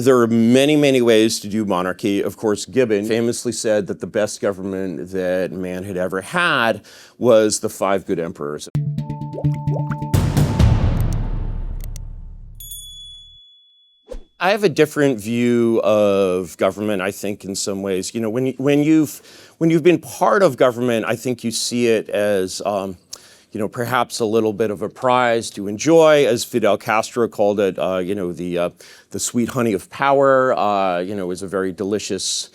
there are many, many ways to do monarchy. Of course, Gibbon famously said that the best government that man had ever had was the 5 good emperors. I have a different view of government, I think, in some ways. You know, when you've been part of government, I think you see it as, you know, perhaps a little bit of a prize to enjoy, as Fidel Castro called it. You know, the sweet honey of power. You know, is a very delicious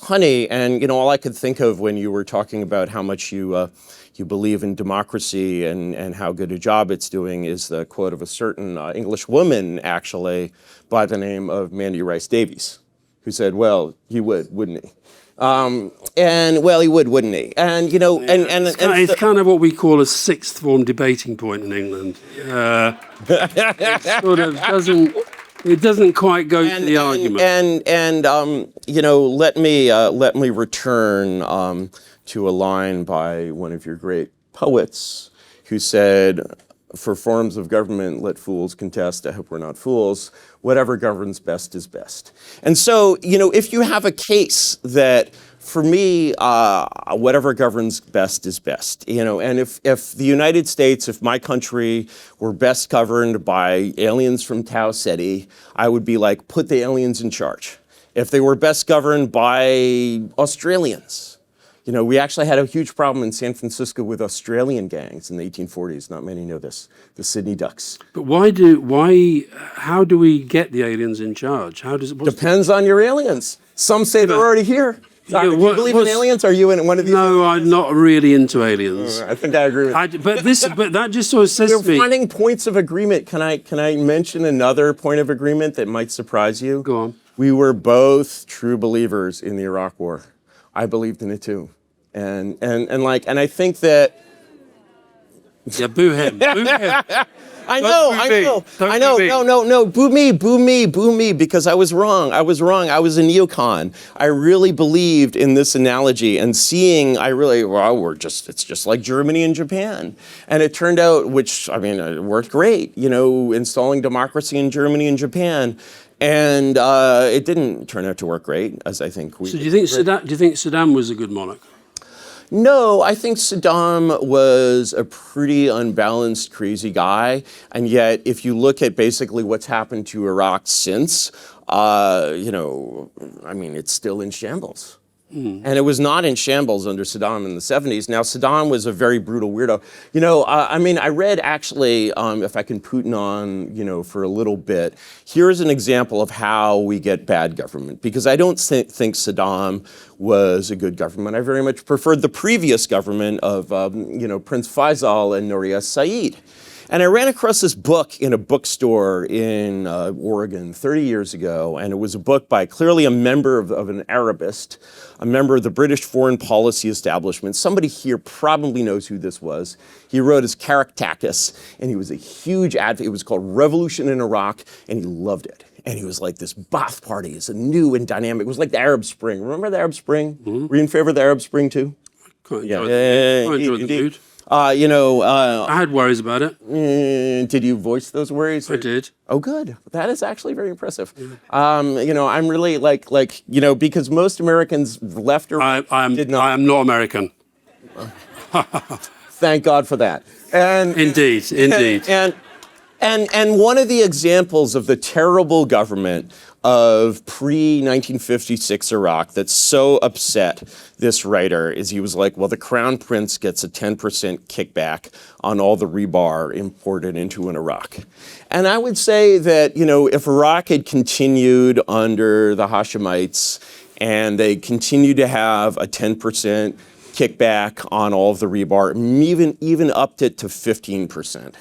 honey. And you know, all I could think of when you were talking about how much you believe in democracy and how good a job it's doing is the quote of a certain English woman, actually, by the name of Mandy Rice Davies, who said, "Well, he would, wouldn't he?" And well, he would, wouldn't he? And you know, it's kind of what we call a sixth form debating point in England. It sort of doesn't quite go to the argument. And you know, let me return to a line by one of your great poets who said, "For forms of government, let fools contest. I hope we're not fools. Whatever governs best is best." And so, you know, if you have a case that, for me, whatever governs best is best, you know, and if the United States, if my country were best governed by aliens from Tau Ceti, I would be like, put the aliens in charge. If they were best governed by Australians, you know, we actually had a huge problem in San Francisco with Australian gangs in the 1840s. Not many know this. The Sydney Ducks. But how do we get the aliens in charge? Depends on your aliens. Some say they're already here. Do you believe in aliens? Are you in one of these? No, I'm not really into aliens. I think I agree with you. But that just sort of says to me. We're finding points of agreement. Can I mention another point of agreement that might surprise you? Go on. We were both true believers in the Iraq War. I believed in it too. And I think that. Yeah, boo him. Boo him. I know. No. Boo me, because I was wrong. I was a neocon. I really believed in this analogy, and it's just like Germany and Japan. And it turned out, it worked great, you know, installing democracy in Germany and Japan. And it didn't turn out to work great, as I think we. So do you think Saddam was a good monarch? No, I think Saddam was a pretty unbalanced, crazy guy. And yet, if you look at basically what's happened to Iraq since, you know, I mean, it's still in shambles. And it was not in shambles under Saddam in the 70s. Now, Saddam was a very brutal weirdo. You know, I read actually, if I can Putin on, you know, for a little bit, here's an example of how we get bad government. Because I don't think Saddam was a good government. I very much preferred the previous government of, you know, Prince Faisal and Nouriah Said. And I ran across this book in a bookstore in Oregon 30 years ago, and it was a book by clearly a member of an Arabist, a member of the British foreign policy establishment. Somebody here probably knows who this was. He wrote as Caractacus, and he was a huge advocate. It was called Revolution in Iraq, and he loved it. And he was like, this Ba'ath Party is a new and dynamic. It was like the Arab Spring. Remember the Arab Spring? Mm-hmm. Were you in favor of the Arab Spring too? I enjoyed the mood. You know, I had worries about it. Did you voice those worries? I did. Oh, good. That is actually very impressive. Yeah. You know, I'm really like, you know, because most Americans, left or right, did not. I am not American. Thank God for that. And indeed. And one of the examples of the terrible government of pre-1956 Iraq that's so upset this writer is he was like, well, the Crown Prince gets a 10% kickback on all the rebar imported into an Iraq. And I would say that, you know, if Iraq had continued under the Hashemites and they continued to have a 10% kickback on all of the rebar, even upped it to 15%.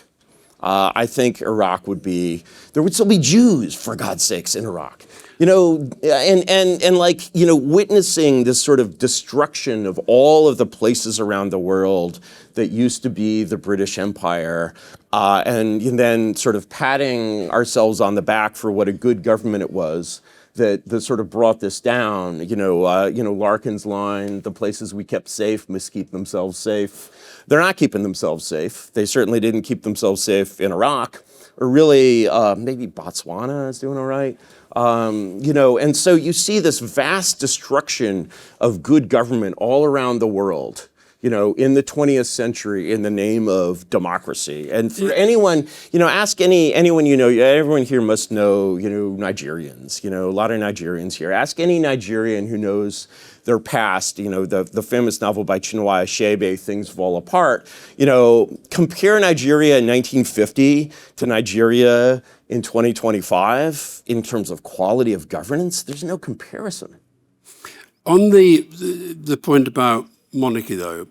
I think Iraq there would still be Jews, for God's sakes, in Iraq. You know, and like, you know, witnessing this sort of destruction of all of the places around the world that used to be the British Empire, and then sort of patting ourselves on the back for what a good government it was that sort of brought this down. You know, Larkin's line, the places we kept safe must keep themselves safe. They're not keeping themselves safe. They certainly didn't keep themselves safe in Iraq. or really maybe Botswana is doing all right. And so you see this vast destruction of good government all around the world, in the 20th century in the name of democracy. And for anyone, ask anyone everyone here must know, Nigerians, a lot of Nigerians here. Ask any Nigerian who knows their past, the famous novel by Chinua Achebe, Things Fall Apart. Compare Nigeria in 1950 to Nigeria in 2025 in terms of quality of governance. There's no comparison. On the point about monarchy, though,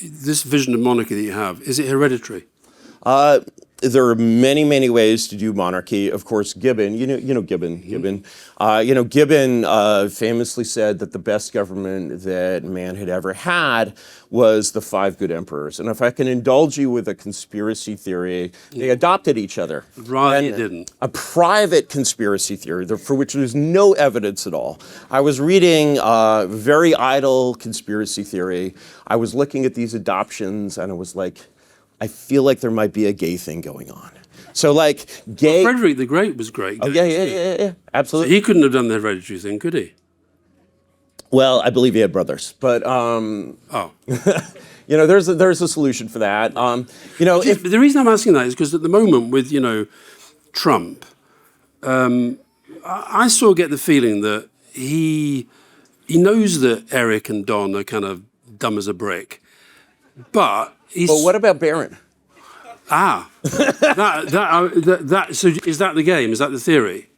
this vision of monarchy that you have, is it hereditary? There are many, many ways to do monarchy. Of course, Gibbon, Gibbon. Gibbon famously said that the best government that man had ever had was the 5 good emperors. And if I can indulge you with a conspiracy theory, they adopted each other. Right, you didn't. A private conspiracy theory for which there's no evidence at all. I was reading very idle conspiracy theory. I was looking at these adoptions and I was like, I feel like there might be a gay thing going on. So gay... Well, Frederick the Great was great. Oh, yeah, absolutely. So he couldn't have done the hereditary thing, could he? Well, I believe he had brothers, but... there's a solution for that. The reason I'm asking that is because at the moment with, Trump, I sort of get the feeling that he knows that Eric and Don are kind of dumb as a brick, but... Well, what about Barron? So is that the game? Is that the theory?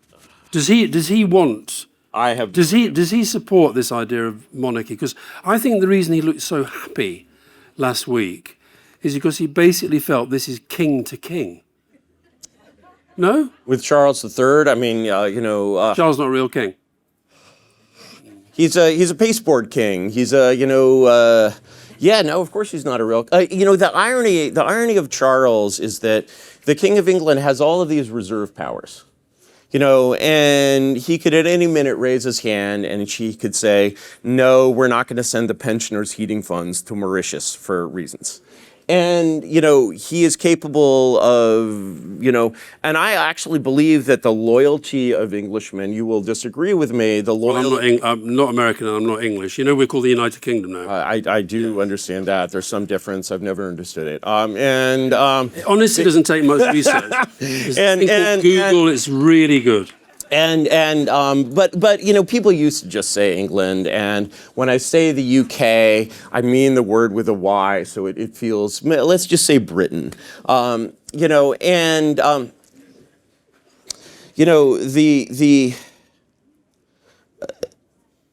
Does he want? Does he support this idea of monarchy? Because I think the reason he looked so happy last week is because he basically felt this is king to king. No? With Charles III, I mean, Charles not a real king. He's a pasteboard king. He's yeah, no, of course he's not a real... the irony of Charles is that the King of England has all of these reserve powers, and he could at any minute raise his hand and he could say, no, we're not going to send the pensioners' heating funds to Mauritius for reasons. And, he is capable of, and I actually believe that the loyalty of Englishmen, you will disagree with me, I'm not American and I'm not English. We're called the United Kingdom now. I do understand that. There's some difference. I've never understood it. Honestly, it doesn't take much research. Google, it's really good. But people used to just say England, and when I say the UK, I mean the word with a Y, so it feels, let's just say Britain.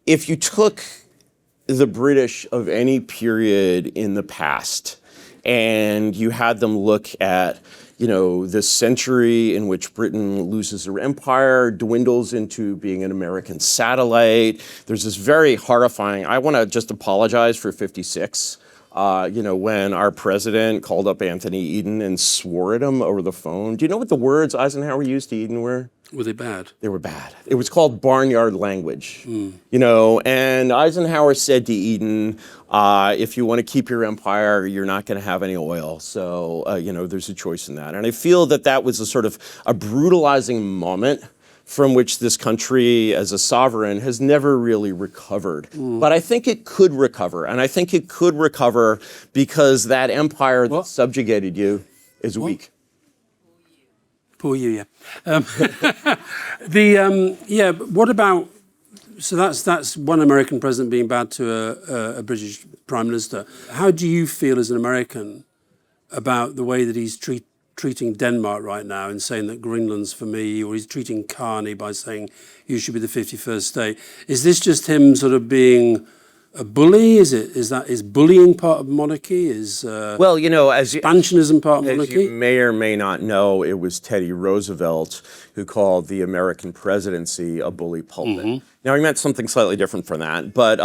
If you took the British of any period in the past and you had them look at this century in which Britain loses her empire, dwindles into being an American satellite. There's this very horrifying, I want to just apologize for 56, when our president called up Anthony Eden and swore at him over the phone. Do you know what the words Eisenhower used to Eden were? Were they bad? They were bad. It was called barnyard language, and Eisenhower said to Eden, if you want to keep your empire, you're not going to have any oil. So, there's a choice in that. And I feel that was a sort of a brutalizing moment from which this country as a sovereign has never really recovered. But I think it could recover. And I think it could recover because that empire that subjugated you is weak. Poor you, yeah. But what about? So that's one American president being bad to a British prime minister. How do you feel as an American about the way that he's treating Denmark right now and saying that Greenland's for me, or he's treating Carney by saying you should be the 51st state? Is this just him sort of being a bully? Is bullying part of monarchy? Is expansionism part of monarchy? As you may or may not know, it was Teddy Roosevelt who called the American presidency a bully pulpit. Mm-hmm. Now, he meant something slightly different from that, but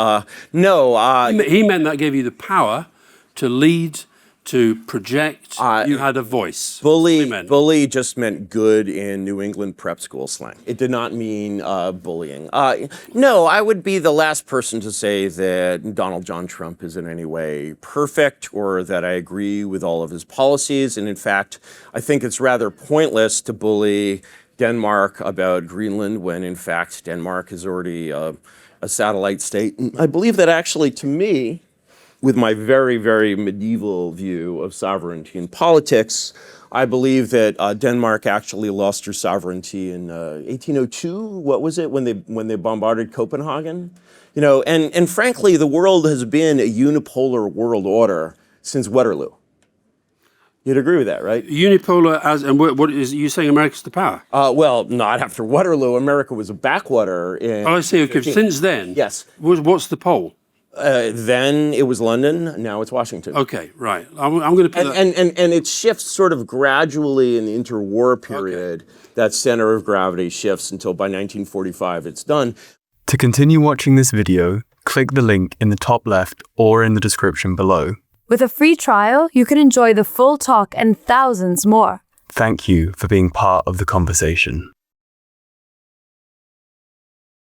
no. He meant that gave you the power to lead to project. You had a voice. Bully just meant good in New England prep school slang. It did not mean bullying. No, I would be the last person to say that Donald John Trump is in any way perfect or that I agree with all of his policies. And in fact, I think it's rather pointless to bully Denmark about Greenland when in fact Denmark is already a satellite state. And I believe that actually, to me, with my very, very medieval view of sovereignty and politics, I believe that Denmark actually lost her sovereignty in 1802. What was it, when they bombarded Copenhagen? You know, and frankly, the world has been a unipolar world order since Waterloo. You'd agree with that, right? Unipolar and what is you saying? America's the power? Well, not after Waterloo. America was a backwater. I see. Okay, since then, yes. What's the pole? Then it was London. Now it's Washington. Okay, right. I'm going to put and it shifts sort of gradually in the interwar period. Okay. That center of gravity shifts until by 1945 it's done. To continue watching this video, click the link in the top left or in the description below. With a free trial, you can enjoy the full talk and thousands more. Thank you for being part of the conversation.